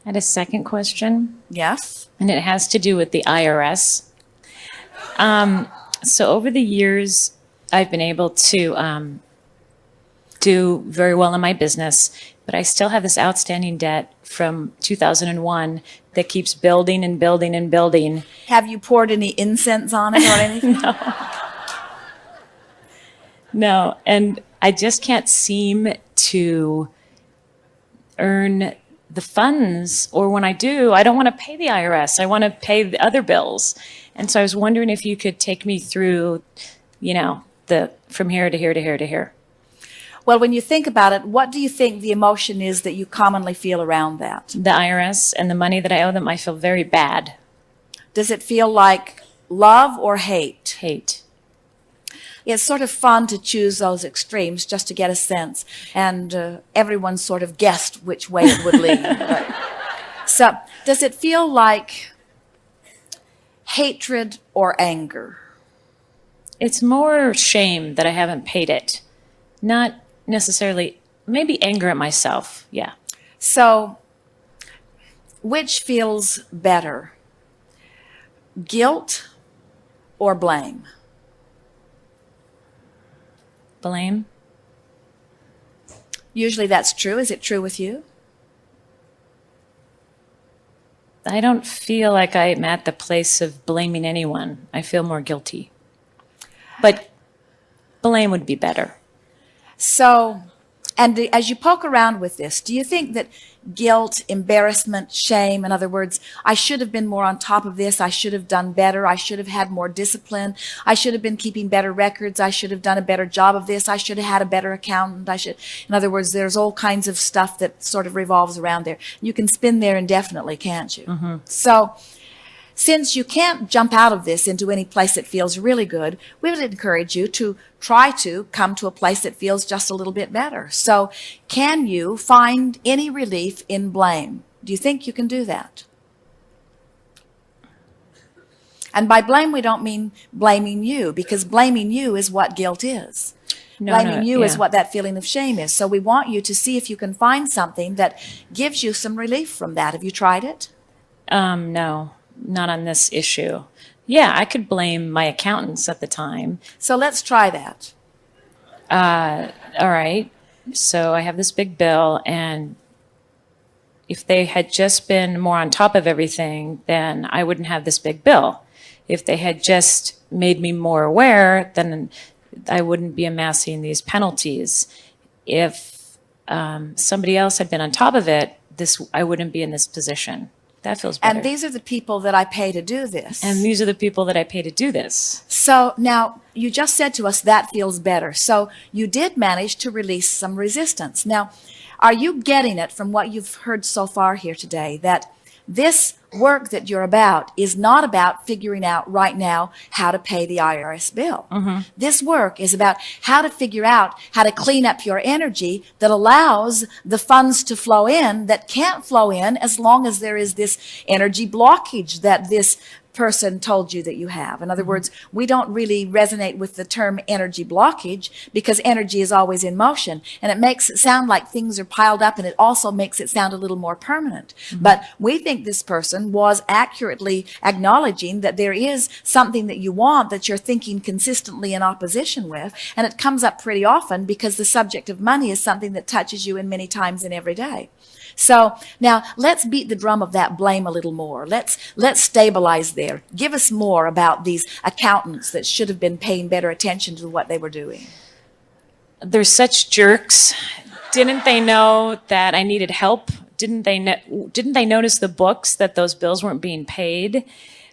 I had a second question, Yes. and it has to do with the IRS. So over the years, I've been able to do very well in my business, but I still have this outstanding debt from 2001 that keeps building and building and building. Have you poured any incense on it or anything? No, and I just can't seem to earn the funds, or when I do, I don't want to pay the IRS. I want to pay the other bills. And so I was wondering if you could take me through, the from here to here to here to here. Well, when you think about it, what do you think the emotion is that you commonly feel around that? The IRS and the money that I owe them, I feel very bad. Does it feel like love or hate? Hate. It's sort of fun to choose those extremes just to get a sense, and everyone sort of guessed which way it would lead. So, does it feel like hatred or anger? It's more shame that I haven't paid it. Not necessarily, maybe anger at myself, yeah. So, which feels better? Guilt or blame? Blame. Usually that's true. Is it true with you? I don't feel like I'm at the place of blaming anyone. I feel more guilty. But blame would be better. So, and as you poke around with this, do you think that guilt, embarrassment, shame, in other words, I should have been more on top of this, I should have done better, I should have had more discipline, I should have been keeping better records, I should have done a better job of this, I should have had a better accountant, in other words, there's all kinds of stuff that sort of revolves around there. You can spin there indefinitely, can't you? Mm-hmm. So, since you can't jump out of this into any place that feels really good, we would encourage you to try to come to a place that feels just a little bit better. So, can you find any relief in blame? Do you think you can do that? And by blame, we don't mean blaming you, because blaming you is what guilt is. Blaming you is what that feeling of shame is. So we want you to see if you can find something that gives you some relief from that. Have you tried it? No. Not on this issue. Yeah, I could blame my accountants at the time. So let's try that. All right. So I have this big bill, and if they had just been more on top of everything, then I wouldn't have this big bill. If they had just made me more aware, then I wouldn't be amassing these penalties. If somebody else had been on top of it, I wouldn't be in this position. That feels better. And these are the people that I pay to do this. And these are the people that I pay to do this. So now, you just said to us that feels better. So you did manage to release some resistance. Now, are you getting it from what you've heard so far here today, that this work that you're about is not about figuring out right now how to pay the IRS bill. Mm-hmm. This work is about how to figure out how to clean up your energy that allows the funds to flow in that can't flow in as long as there is this energy blockage that this person told you that you have. In other words, we don't really resonate with the term energy blockage because energy is always in motion, and it makes it sound like things are piled up, and it also makes it sound a little more permanent. Mm-hmm. But we think this person was accurately acknowledging that there is something that you want that you're thinking consistently in opposition with, and it comes up pretty often because the subject of money is something that touches you in many times in every day. So now let's beat the drum of that blame a little more. Let's stabilize there. Give us more about these accountants that should have been paying better attention to what they were doing. They're such jerks. Didn't they know that I needed help? Didn't they notice the books that those bills weren't being paid?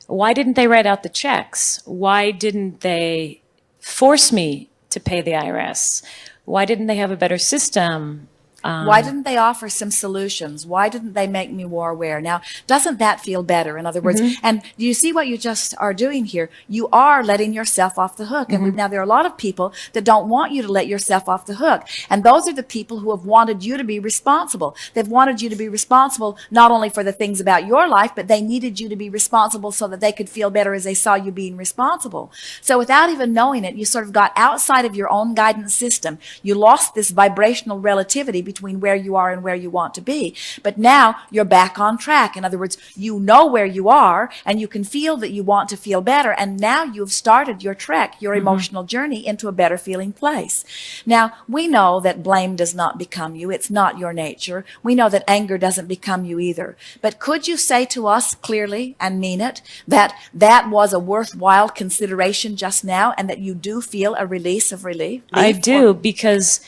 Why didn't they write out the checks? Why didn't they force me to pay the IRS? Why didn't they have a better system? Why didn't they offer some solutions? Why didn't they make me more aware? Now, doesn't that feel better? In other words, and do you see what you just are doing here? You are letting yourself off the hook. And now there are a lot of people that don't want you to let yourself off the hook. And those are the people who have wanted you to be responsible. They've wanted you to be responsible not only for the things about your life, but they needed you to be responsible so that they could feel better as they saw you being responsible. So without even knowing it, you sort of got outside of your own guidance system. You lost this vibrational relativity between where you are and where you want to be. But now you're back on track. In other words, you know where you are and you can feel that you want to feel better. And now you've started your trek, your emotional journey into a better feeling place. Now, we know that blame does not become you. It's not your nature. We know that anger doesn't become you either. But could you say to us clearly and mean it that that was a worthwhile consideration just now and that you do feel a release of relief? I do, because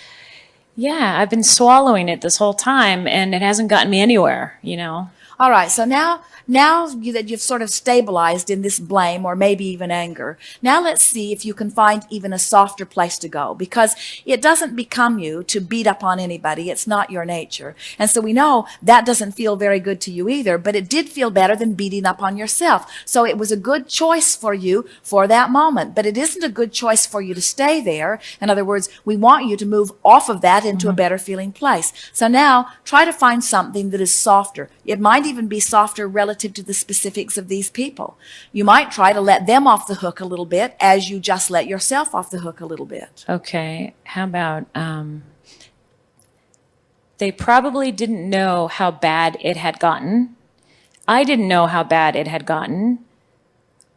yeah, I've been swallowing it this whole time and it hasn't gotten me anywhere, you know. All right, so now that you've sort of stabilized in this blame or maybe even anger, now let's see if you can find even a softer place to go, because it doesn't become you to beat up on anybody. It's not your nature. And so we know that doesn't feel very good to you either, but it did feel better than beating up on yourself. So it was a good choice for you for that moment, but it isn't a good choice for you to stay there. In other words, we want you to move off of that into a better feeling place. So now try to find something that is softer. It might even be softer relative to the specifics of these people. You might try to let them off the hook a little bit as you just let yourself off the hook a little bit. Okay, how about they probably didn't know how bad it had gotten. I didn't know how bad it had gotten.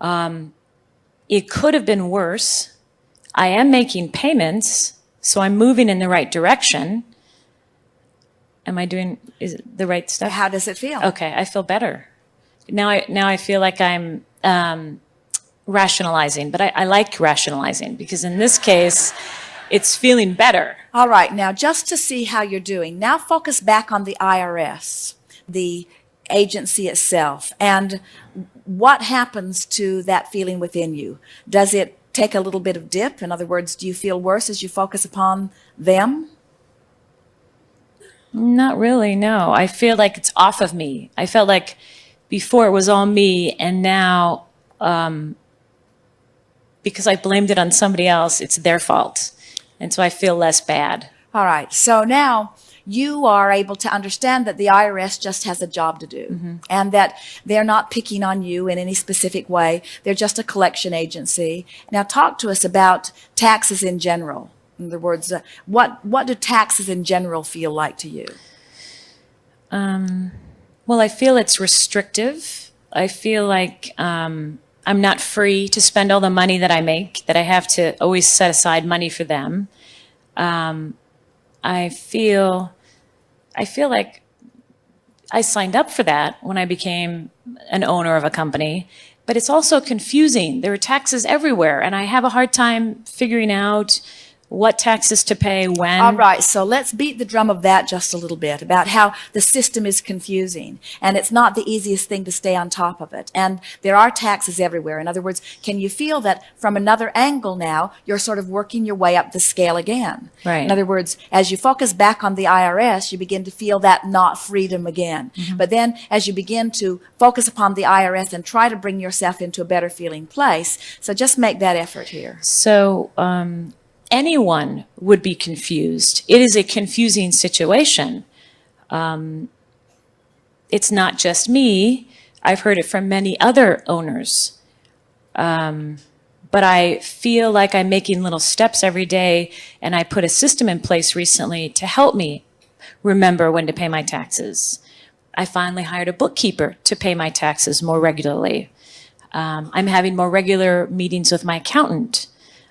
It could have been worse. I am making payments, so I'm moving in the right direction. Am I doing the right stuff? How does it feel? Okay, I feel better. Now I feel like I'm rationalizing, but I like rationalizing because in this case, it's feeling better. All right, now just to see how you're doing, now focus back on the IRS, the agency itself, and what happens to that feeling within you. Does it take a little bit of dip? In other words, do you feel worse as you focus upon them? Not really, no. I feel like it's off of me. I felt like before it was all me, and now because I blamed it on somebody else, it's their fault. And so I feel less bad. All right, so now you are able to understand that the IRS just has a job to do and that they're not picking on you in any specific way. They're just a collection agency. Now talk to us about taxes in general. In other words, what do taxes in general feel like to you? Well, I feel it's restrictive. I feel like I'm not free to spend all the money that I make, that I have to always set aside money for them. I feel like I signed up for that when I became an owner of a company, but it's also confusing. There are taxes everywhere, and I have a hard time figuring out what taxes to pay when. All right, so let's beat the drum of that just a little bit about how the system is confusing and it's not the easiest thing to stay on top of it. And there are taxes everywhere. In other words, can you feel that from another angle now, you're sort of working your way up the scale again? Right. In other words, as you focus back on the IRS, you begin to feel that not freedom again. But then as you begin to focus upon the IRS and try to bring yourself into a better feeling place, so just make that effort here. So, anyone would be confused. It is a confusing situation. It's not just me. I've heard it from many other owners. But I feel like I'm making little steps every day, and I put a system in place recently to help me remember when to pay my taxes. I finally hired a bookkeeper to pay my taxes more regularly. I'm having more regular meetings with my accountant.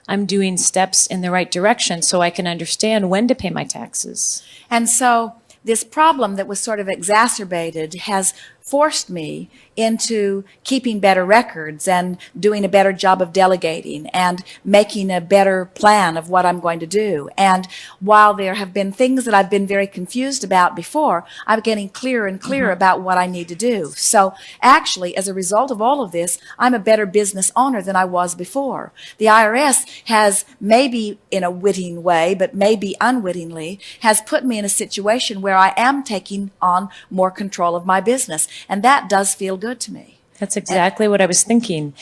I'm doing steps in the right direction so I can understand when to pay my taxes. And so this problem that was sort of exacerbated has forced me into keeping better records and doing a better job of delegating and making a better plan of what I'm going to do. And while there have been things that I've been very confused about before, I'm getting clearer and clearer about what I need to do. So actually, as a result of all of this, I'm a better business owner than I was before. The IRS has, maybe in a witting way, but maybe unwittingly, has put me in a situation where I am taking on more control of my business. And that does feel good to me. That's exactly what I was thinking.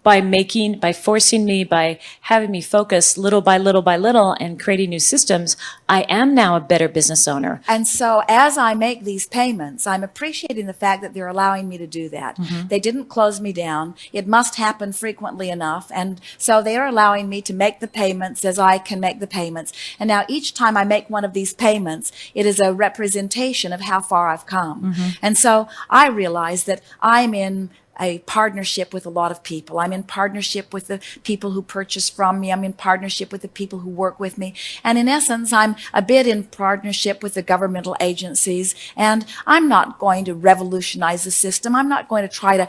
By forcing me, by having me focus little by little and creating new systems, I am now a better business owner. And so as I make these payments, I'm appreciating the fact that they're allowing me to do that. They didn't close me down. It must happen frequently enough. And so they are allowing me to make the payments as I can make the payments. And now each time I make one of these payments, it is a representation of how far I've come. And so I realize that I'm in a partnership with a lot of people. I'm in partnership with the people who purchase from me. I'm in partnership with the people who work with me. And in essence, I'm a bit in partnership with the governmental agencies. And I'm not going to revolutionize the system. I'm not going to try to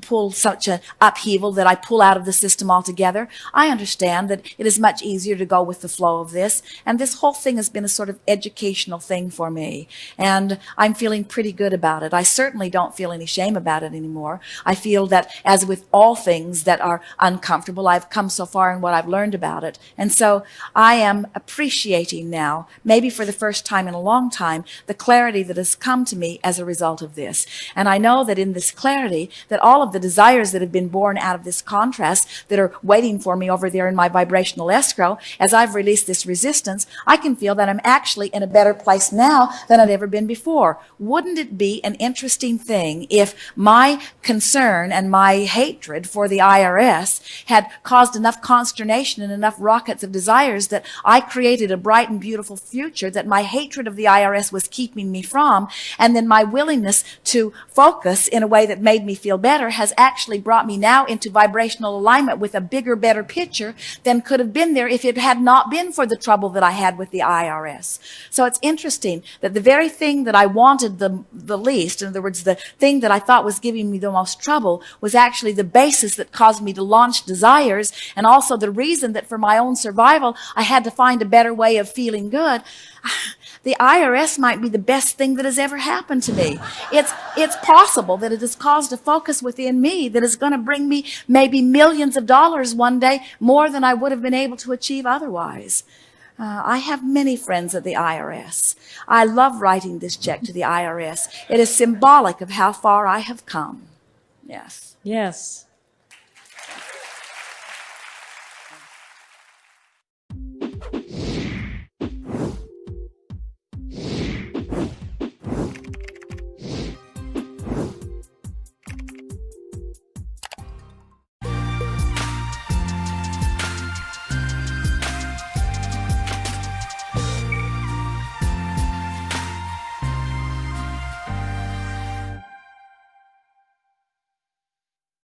pull such an upheaval that I pull out of the system altogether. I understand that it is much easier to go with the flow of this. And this whole thing has been a sort of educational thing for me. And I'm feeling pretty good about it. I certainly don't feel any shame about it anymore. I feel that, as with all things that are uncomfortable, I've come so far in what I've learned about it. And so I am appreciating now, maybe for the first time in a long time, the clarity that has come to me as a result of this. And I know that in this clarity, that all of the desires that have been born out of this contrast that are waiting for me over there in my vibrational escrow, as I've released this resistance, I can feel that I'm actually in a better place now than I'd ever been before. Wouldn't it be an interesting thing if my concern and my hatred for the IRS had caused enough consternation and enough rockets of desires that I created a bright and beautiful future that my hatred of the IRS was keeping me from, and then my willingness to focus in a way that made me feel better has actually brought me now into vibrational alignment with a bigger, better picture than could have been there if it had not been for the trouble that I had with the IRS. So it's interesting that the very thing that I wanted the least, in other words, the thing that I thought was giving me the most trouble, was actually the basis that caused me to launch desires, and also the reason that for my own survival I had to find a better way of feeling good. The IRS might be the best thing that has ever happened to me. It's possible that it has caused a focus within me that is going to bring me maybe millions of dollars one day, more than I would have been able to achieve otherwise. I have many friends at the IRS. I love writing this check to the IRS. It is symbolic of how far I have come. Yes. Yes.